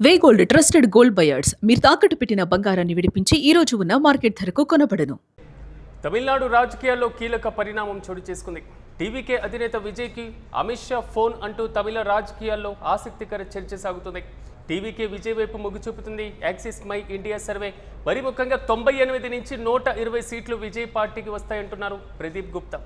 వే gold trusted gold buyers మీరు తాకట్టు పెట్టిన బంగారాన్ని విడిపించి ఈ రోజు ఉన్న మార్కెట్ ధరకు కొనబడను. తమిళనాడు రాజకీయాల్లో కీలక పరిణామం చోటు చేసుకుంది. టీవీకే అధినేత విజయ్కి అమిత్ షా ఫోన్ అంటూ తమిళ రాజకీయాల్లో ఆసక్తికర చర్చ సాగుతుంది. టీవీకే విజయ్ వైపు మొగ్గు చూపుతుంది యాక్సిస్ మై ఇండియా సర్వే. మరి ముఖ్యంగా 98 నుంచి 120 సీట్లు విజయ్ పార్టీకి వస్తాయంటున్నారు ప్రదీప్ గుప్తా.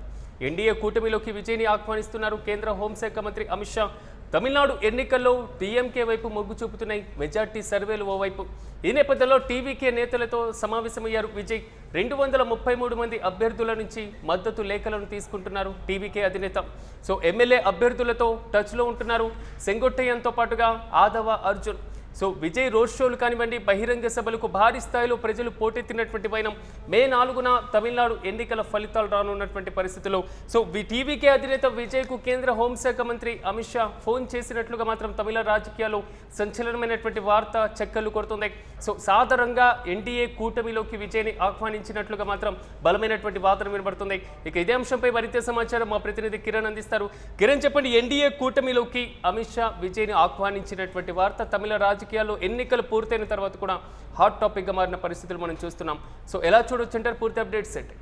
ఎన్డీఏ కూటమిలోకి విజయ్ని ఆహ్వానిస్తున్నారు కేంద్ర హోంశాఖ మంత్రి అమిత్ షా. తమిళనాడు ఎన్నికల్లో డీఎంకే వైపు మొగ్గు చూపుతున్నాయి మెజార్టీ సర్వేలు ఓవైపు. ఈ నేపథ్యంలో టీవీకే నేతలతో సమావేశమయ్యారు విజయ్. 233 మంది అభ్యర్థుల నుంచి మద్దతు లేఖలను తీసుకుంటున్నారు టీవీకే అధినేత. సో ఎమ్మెల్యే అభ్యర్థులతో టచ్లో ఉంటున్నారు సెంగొట్టయ్యంతో పాటుగా ఆదవ అర్జున్. సో విజయ్ రోడ్ షోలు కానివ్వండి, బహిరంగ సభలకు భారీ స్థాయిలో ప్రజలు పోటెత్తినటువంటి వైనం. మే 4న తమిళనాడు ఎన్నికల ఫలితాలు రానున్నటువంటి పరిస్థితుల్లో సో టీవీకే అధినేత విజయ్కు కేంద్ర హోంశాఖ మంత్రి అమిత్ షా ఫోన్ చేసినట్లుగా మాత్రం తమిళ రాజకీయాల్లో సంచలనమైనటువంటి వార్త చక్కర్లు కొడుతుంది. సో సాధారణంగా ఎన్డీఏ కూటమిలోకి విజయ్ని ఆహ్వానించినట్లుగా మాత్రం బలమైనటువంటి వార్త వినబడుతుంది. ఇక ఇదే అంశంపై మరింత సమాచారం మా ప్రతినిధి కిరణ్ అందిస్తారు. కిరణ్ చెప్పండి, ఎన్డీఏ కూటమిలోకి అమిత్ షా విజయ్ని ఆహ్వానించినటువంటి వార్త తమిళ రాజకీయాల్లో ఎన్నికలు పూర్తయిన తర్వాత కూడా హాట్ టాపిక్ గా మారిన పరిస్థితులు మనం చూస్తున్నాం. సో ఎలా చూడొచ్చు అంటారు పూర్తి అప్డేట్స్ ఏంటి?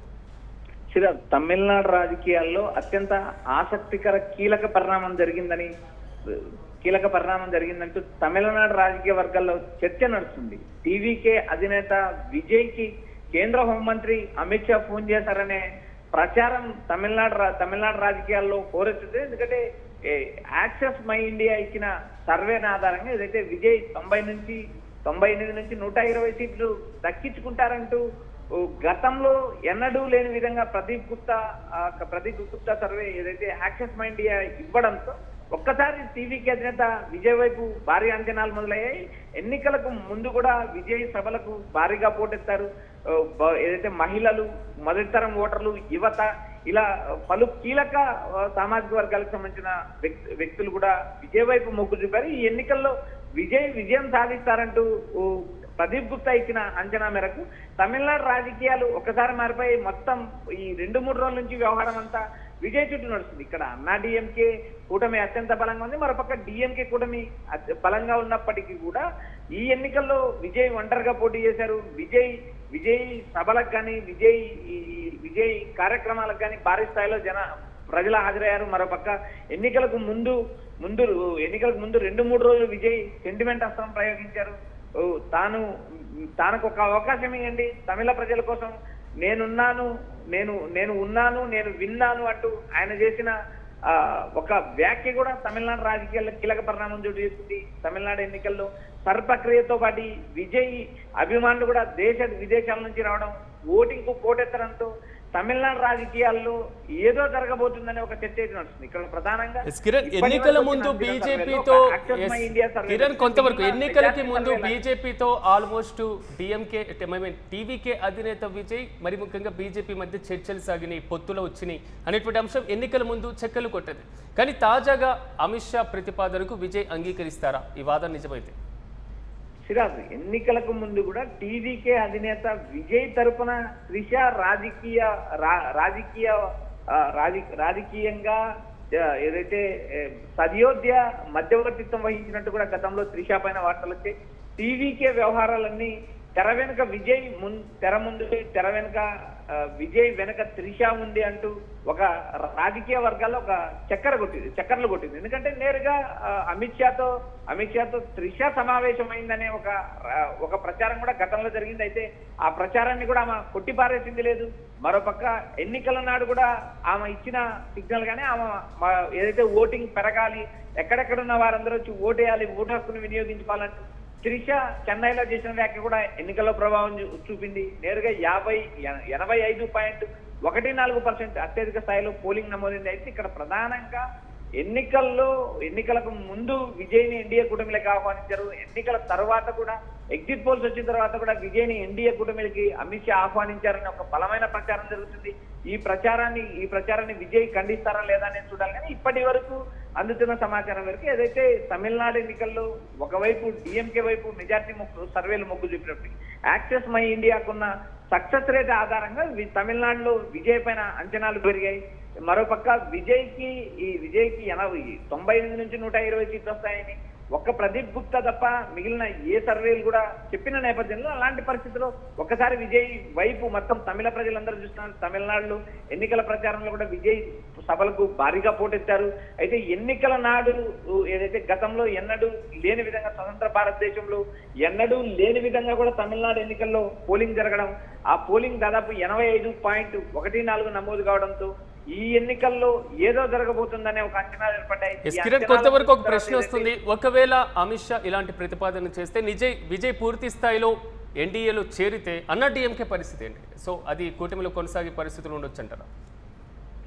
తమిళనాడు రాజకీయాల్లో అత్యంత ఆసక్తికర కీలక పరిణామం జరిగిందంటూ తమిళనాడు రాజకీయ వర్గాల్లో చర్చ నడుస్తుంది. టీవీకే అధినేత విజయ్ కి కేంద్ర హోంమంత్రి అమిత్ షా ఫోన్ చేశారనే ప్రచారం తమిళనాడు రాజకీయాల్లో హోరెత్తుంది. ఎందుకంటే యాక్సెస్ మై ఇండియా ఇచ్చిన సర్వేన ఆధారంగా ఏదైతే విజయ్ 98 నుంచి 120 సీట్లు దక్కించుకుంటారంటూ గతంలో ఎన్నడూ లేని విధంగా ప్రదీప్ గుప్తా సర్వే ఏదైతే యాక్సెస్ మై ఇండియా ఇవ్వడంతో ఒక్కసారి టీవీకి అధినేత విజయ్ వైపు భారీ అంచనాలు మొదలయ్యాయి. ఎన్నికలకు ముందు కూడా విజయ్ సభలకు భారీగా పోటెత్తారు. ఏదైతే మహిళలు, మొదటి తరం ఓటర్లు, యువత, ఇలా పలు కీలక సామాజిక వర్గాలకు సంబంధించిన వ్యక్తులు కూడా విజయ్ వైపు మొగ్గు చూపారు. ఈ ఎన్నికల్లో విజయం సాధిస్తారంటూ ప్రదీప్ గుప్తా ఇచ్చిన అంచనా మేరకు తమిళనాడు రాజకీయాలు ఒక్కసారి మారిపోయి మొత్తం ఈ 2-3 రోజుల నుంచి వ్యవహారం అంతా విజయ్ చుట్టూ నడుస్తుంది. ఇక్కడ అన్నా డిఎంకే కూటమి అత్యంత బలంగా ఉంది, మరోపక్క డిఎంకే కూటమి బలంగా ఉన్నప్పటికీ కూడా ఈ ఎన్నికల్లో విజయ్ ఒంటరిగా పోటీ చేశారు. విజయ్ సభలకు కానీ విజయ్ కార్యక్రమాలకు కానీ భారీ స్థాయిలో ప్రజలు హాజరయ్యారు. మరోపక్క ఎన్నికలకు ముందు 2-3 రోజులు విజయ్ సెంటిమెంట్ అస్త్రం ప్రయోగించారు. తానకు ఒక అవకాశం ఇవ్వండి తమిళ ప్రజల కోసం, నేను విన్నాను అంటూ ఆయన చేసిన ఒక వ్యాఖ్య కూడా తమిళనాడు రాజకీయాల్లో కీలక పరిణామం చోటు చేసుకుంది. తమిళనాడు ఎన్నికల్లో ప్రక్రియతో పాటు విజయ్ అభిమానులు కూడా విదేశాల నుంచి రావడం, ఓటింగ్ కు పోటెత్తడంతో తమిళనాడు రాజకీయాల్లో ఏదో జరగబోతుందనే ఒక చర్చ నడుస్తుంది. ఇక్కడ ప్రధానంగా ఎన్నికల ముందు బీజేపీతో కొంతవరకు ఎన్నికలకి ముందు బీజేపీతో ఆల్మోస్ట్ డిఎంకే టీవీకే అధినేత విజయ్ మరి ముఖ్యంగా బీజేపీ మధ్య చర్చలు సాగినాయి, పొత్తులు వచ్చినాయి అనేటువంటి అంశం ఎన్నికల ముందు చెక్కలు కొట్టది. కానీ తాజాగా అమిత్ షా ప్రతిపాదనకు విజయ్ అంగీకరిస్తారా? ఈ వాదన నిజమైతే ఎన్నికలకు ముందు కూడా టీవీకే అధినేత విజయ్ తరపున త్రిష రాజకీయంగా ఏదైతే సరియోధ్య మధ్యవర్తిత్వం వహించినట్టు కూడా గతంలో త్రిష పైన వార్తలు వచ్చాయి. టీవీకే వ్యవహారాలన్నీ తెర వెనుక విజయ్ తెర వెనుక విజయ్ వెనక త్రిష ఉంది అంటూ ఒక రాజకీయ వర్గాల్లో ఒక చక్కర్లు కొట్టింది. ఎందుకంటే నేరుగా అమిత్ షాతో త్రిష సమావేశమైందనే ఒక ప్రచారం కూడా గతంలో జరిగింది. అయితే ఆ ప్రచారాన్ని కూడా ఆమె కొట్టిపారేసింది లేదు. మరోపక్క ఎన్నికల నాడు కూడా ఆమె ఇచ్చిన సిగ్నల్ గానే ఆమె ఏదైతే ఓటింగ్ పెరగాలి, ఎక్కడెక్కడున్న వారందరూ వచ్చి ఓటేయాలి, ఓటు హక్కును వినియోగించుకోవాలంటూ త్రిష చెన్నైలో చేసిన వ్యాఖ్య కూడా ఎన్నికల్లో ప్రభావం చూపింది. నేరుగా 85.14% అత్యధిక స్థాయిలో పోలింగ్ నమోదైంది. అయితే ఇక్కడ ప్రధానంగా ఎన్నికలకు ముందు విజయ్ని ఎన్డీఏ కూటమిలోకి ఆహ్వానించారు. ఎన్నికల తర్వాత కూడా ఎగ్జిట్ పోల్స్ వచ్చిన తర్వాత కూడా విజయ్ని ఎన్డీఏ కూటమికి అమిత్ షా ఆహ్వానించారని ఒక బలమైన ప్రచారం జరుగుతుంది. ఈ ప్రచారాన్ని విజయ్ ఖండిస్తారా లేదా అనేది చూడాలి. కానీ ఇప్పటి వరకు అందుతున్న సమాచారం వరకు ఏదైతే తమిళనాడు ఎన్నికల్లో ఒకవైపు డిఎంకే వైపు మెజార్టీ సర్వేలు మొగ్గు చూపినప్పటికీ యాక్సెస్ మై ఇండియాకున్న సక్సెస్ రేట్ ఆధారంగా తమిళనాడులో విజయ్ పైన అంచనాలు పెరిగాయి. మరోపక్క విజయ్కి 98 నుంచి 120 సీట్లు వస్తాయని ఒక్క ప్రదీప్ గుప్తా తప్ప మిగిలిన ఏ సర్వేలు కూడా చెప్పిన నేపథ్యంలో అలాంటి పరిస్థితిలో ఒక్కసారి విజయ్ వైపు మొత్తం తమిళ ప్రజలందరూ చూస్తున్నారు. తమిళనాడులో ఎన్నికల ప్రచారంలో కూడా విజయ్ సభలకు భారీగా పోటెత్తారు. అయితే ఎన్నికల నాడు ఏదైతే గతంలో ఎన్నడూ లేని విధంగా స్వతంత్ర భారతదేశంలో ఎన్నడూ లేని విధంగా కూడా తమిళనాడు ఎన్నికల్లో పోలింగ్ జరగడం, ఆ పోలింగ్ దాదాపు 85.14 నమోదు కావడంతో ఈ ఎన్నికల్లో ఏదో జరగబోతుందనే ఒక అంచనాలు ఏర్పడ్డాయి. కిరణ్, కొంతవరకు ఒక ప్రశ్న వస్తుంది. ఒకవేళ అమిత్ షా ఇలాంటి ప్రతిపాదన చేస్తే విజయ్ పూర్తి స్థాయిలో ఎన్డీఏలో చేరితే అన్నా డిఎంకే పరిస్థితి ఏంటి? సో అది కూటమిలో కొనసాగే పరిస్థితులు ఉండొచ్చు అంటారా?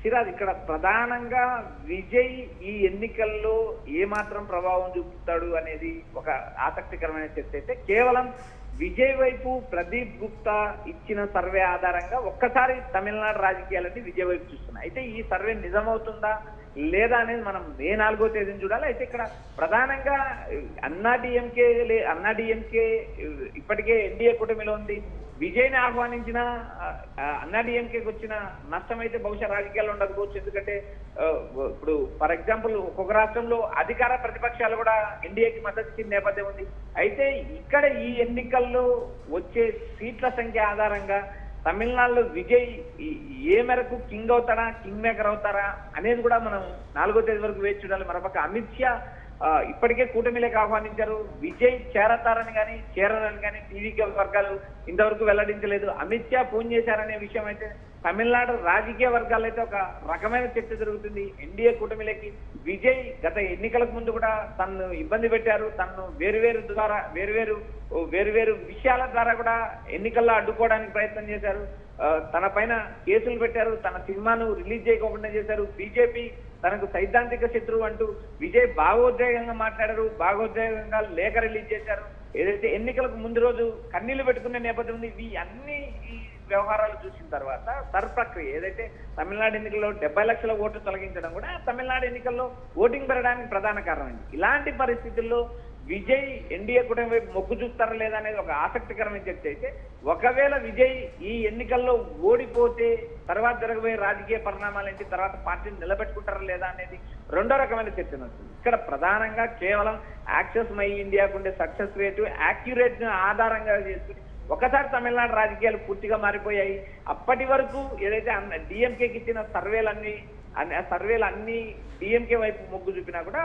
సిరాజ్, ఇక్కడ ప్రధానంగా విజయ్ ఈ ఎన్నికల్లో ఏమాత్రం ప్రభావం చూపుతాడు అనేది ఒక ఆసక్తికరమైన చర్చ. అయితే కేవలం విజయ్ వైపు ప్రదీప్ గుప్తా ఇచ్చిన సర్వే ఆధారంగా ఒక్కసారి తమిళనాడు రాజకీయాలన్నీ విజయ్ వైపు చూస్తున్నాయి. అయితే ఈ సర్వే నిజమవుతుందా లేదా అనేది మనం మే 4వ తేదీని చూడాలి. అయితే ఇక్కడ ప్రధానంగా అన్నా డిఎంకే ఇప్పటికే ఎన్డీఏ కూటమిలో ఉంది. విజయ్ని ఆహ్వానించిన అన్నా డిఎంకేకి వచ్చిన నష్టం అయితే బహుశా రాజకీయాల్లో ఉండకపోవచ్చు. ఎందుకంటే ఇప్పుడు ఫర్ ఎగ్జాంపుల్ ఒక్కొక్క రాష్ట్రంలో అధికార ప్రతిపక్షాలు కూడా ఎన్డీఏకి మద్దతు ఇచ్చిన నేపథ్యం ఉంది. అయితే ఇక్కడ ఈ ఎన్నికల్లో వచ్చే సీట్ల సంఖ్య ఆధారంగా తమిళనాడులో విజయ్ ఏ మేరకు కింగ్ అవుతాడా, కింగ్ మేకర్ అవుతారా అనేది కూడా మనం 4వ తేదీ వరకు వేచి చూడాలి. మరొక అమిత్ షా ఇప్పటికే కూటమిలోకి ఆహ్వానించారు. విజయ్ చేరతారని కానీ చేరరని కానీ టీవీకి వర్గాలు ఇంతవరకు వెల్లడించలేదు. అమిత్ షా ఫోన్ చేశారనే విషయం అయితే తమిళనాడు రాజకీయ వర్గాల్లో అయితే ఒక రకమైన చర్చ జరుగుతుంది. ఎన్డీఏ కూటమిలోకి విజయ్ గత ఎన్నికలకు ముందు కూడా తనను ఇబ్బంది పెట్టారు. తనను వేరువేరు విషయాల ద్వారా కూడా ఎన్నికల్లో అడ్డుకోవడానికి ప్రయత్నం చేశారు. తన పైన కేసులు పెట్టారు. తన సినిమాను రిలీజ్ చేయకుండా చేశారు. బీజేపీ తనకు సైద్ధాంతిక శత్రువు అంటూ విజయ్ భావోద్వేగంగా మాట్లాడారు. భావోద్వేగంగా లేఖ రిలీజ్ చేశారు. ఏదైతే ఎన్నికలకు ముందు రోజు కన్నీళ్లు పెట్టుకునే నేపథ్యం ఉంది. ఈ అన్ని వ్యవహారాలు చూసిన తర్వాత ప్రక్రియ ఏదైతే తమిళనాడు ఎన్నికల్లో 70 లక్షల ఓట్లు తొలగించడం కూడా తమిళనాడు ఎన్నికల్లో ఓటింగ్ పెరగడానికి ప్రధాన కారణం. ఇలాంటి పరిస్థితుల్లో విజయ్ ఎన్డీఏ కూటమి వైపు మొగ్గు చూస్తారా లేదా అనేది ఒక ఆసక్తికరమైన చర్చ. అయితే ఒకవేళ విజయ్ ఈ ఎన్నికల్లో ఓడిపోతే తర్వాత జరగబోయే రాజకీయ పరిణామాలు ఏంటి, తర్వాత పార్టీని నిలబెట్టుకుంటారా లేదా అనేది రెండో రకమైన చర్చ నడుస్తుంది. ఇక్కడ ప్రధానంగా కేవలం యాక్సెస్ మై ఇండియాకు ఉండే సక్సెస్ రేటు యాక్యురేట్ ఆధారంగా చేసుకుని ఒకసారి తమిళనాడు రాజకీయాలు పూర్తిగా మారిపోయాయి. అప్పటి వరకు ఏదైతే డిఎంకేకి ఇచ్చిన సర్వేలు అన్ని డిఎంకే వైపు మొగ్గు చూపినా కూడా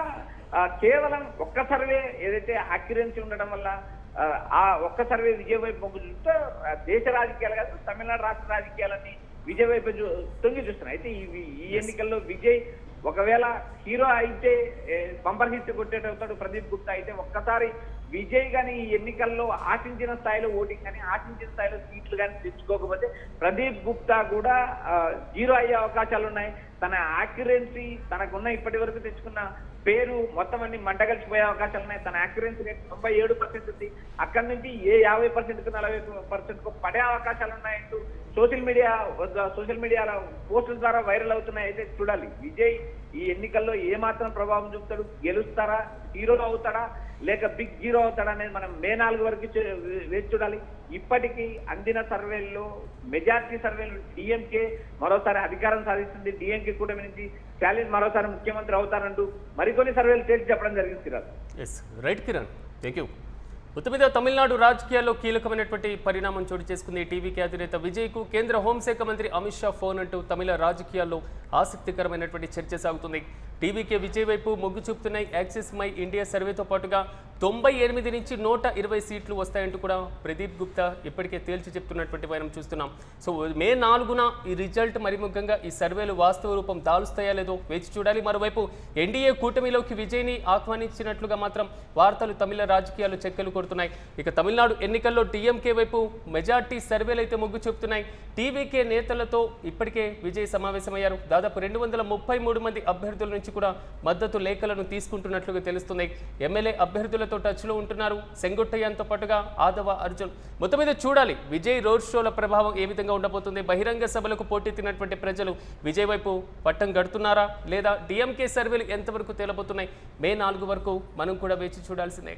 కేవలం ఒక్క సర్వే ఏదైతే యాక్యురెన్సీ ఉండడం వల్ల ఆ ఒక్క సర్వే విజయ్ వైపు మొగ్గు చూస్తే దేశ రాజకీయాలు కాదు తమిళనాడు రాష్ట్ర రాజకీయాలన్నీ విజయ్ వైపు తొంగి చూస్తున్నాయి. అయితే ఈ ఎన్నికల్లో విజయ్ ఒకవేళ హీరో అయితే బంపర్ హిట్ కొట్టేటవుతాడు. ప్రదీప్ గుప్తా అయితే ఒక్కసారి విజయ్ గాని ఈ ఎన్నికల్లో ఆశించిన స్థాయిలో ఓటింగ్ కానీ ఆశించిన స్థాయిలో సీట్లు కానీ తెచ్చుకోకపోతే ప్రదీప్ గుప్తా కూడా జీరో అయ్యే అవకాశాలు ఉన్నాయి. తన యాక్యురెన్సీ తనకున్న ఇప్పటి వరకు తెచ్చుకున్న పేరు మొత్తం అన్ని మంటగలిసిపోయే అవకాశాలు ఉన్నాయి. తన యాక్యురెన్సీ రేట్ 97% ఉంది. అక్కడి నుంచి ఏ 50%కు 40%కు పడే అవకాశాలు ఉన్నాయంటూ సోషల్ మీడియా పోస్టుల ద్వారా వైరల్ అవుతున్నాయి. అయితే చూడాలి విజయ్ ఈ ఎన్నికల్లో ఏమాత్రం ప్రభావం చూపుతాడు, గెలుస్తారా, హీరో అవుతాడా లేక బిగ్ జీరో అవుతాడా అనేది మనం మే 4 వరకు వేచి చూడాలి. ఇప్పటికీ అందిన సర్వేల్లో మెజార్టీ సర్వేలు డిఎంకే మరోసారి అధికారం సాధిస్తుంది. డిఎంకే కూటమి నుంచి స్టాలిన్ మరోసారి ముఖ్యమంత్రి అవుతారంటూ మరికొన్ని సర్వేలు తేల్చి చెప్పడం జరిగింది. Right Kiran, thank you. మొత్తం మీద తమిళనాడు రాజకీయాల్లో కీలకమైనటువంటి పరిణామం చోటు చేసుకుంది. టీవీకే అధినేత విజయ్కు కేంద్ర హోంశాఖ మంత్రి అమిత్ షా ఫోన్ అంటూ తమిళ రాజకీయాల్లో ఆసక్తికరమైనటువంటి చర్చ సాగుతుంది. టీవీకే విజయ్ వైపు మొగ్గు చూపుతున్నాయి. యాక్సిస్ మై ఇండియా సర్వేతో పాటుగా 98 నుంచి 120 సీట్లు వస్తాయంటూ కూడా ప్రదీప్ గుప్తా ఇప్పటికే తేల్చి చెప్తున్నటువంటి మనం చూస్తున్నాం. సో మే 4న ఈ రిజల్ట్ మరి ముఖ్యంగా ఈ సర్వేలు వాస్తవ రూపం దాలుస్తాయా లేదో వేచి చూడాలి. మరోవైపు ఎన్డీఏ కూటమిలోకి విజయ్ని ఆహ్వానించినట్లుగా మాత్రం వార్తలు తమిళ రాజకీయాలు చెక్కలు కొడుతున్నాయి. ఇక తమిళనాడు ఎన్నికల్లో టీఎంకే వైపు మెజార్టీ సర్వేలు అయితే మొగ్గు చూపుతున్నాయి. టీవీకే నేతలతో ఇప్పటికే విజయ్ సమావేశమయ్యారు. దాదాపు 233 మంది అభ్యర్థుల నుంచి కూడా మద్దతు లేఖలను తీసుకుంటున్నట్లుగా తెలుస్తుంది. ఎమ్మెల్యే అభ్యర్థులతో టచ్లో ఉంటున్నారు సెంగొట్టయ్యంతో పాటుగా ఆదవ అర్జున్. మొత్తం మీద చూడాలి విజయ్ రోడ్ షోల ప్రభావం ఏ విధంగా ఉండబోతుంది. బహిరంగ సభలకు పోటెత్తినటువంటి ప్రజలు విజయ్ వైపు పట్టం గడుతున్నారా లేదా డిఎంకే సర్వేలు ఎంతవరకు తేలబోతున్నాయి మే 4 వరకు మనం కూడా వేచి చూడాల్సిందే.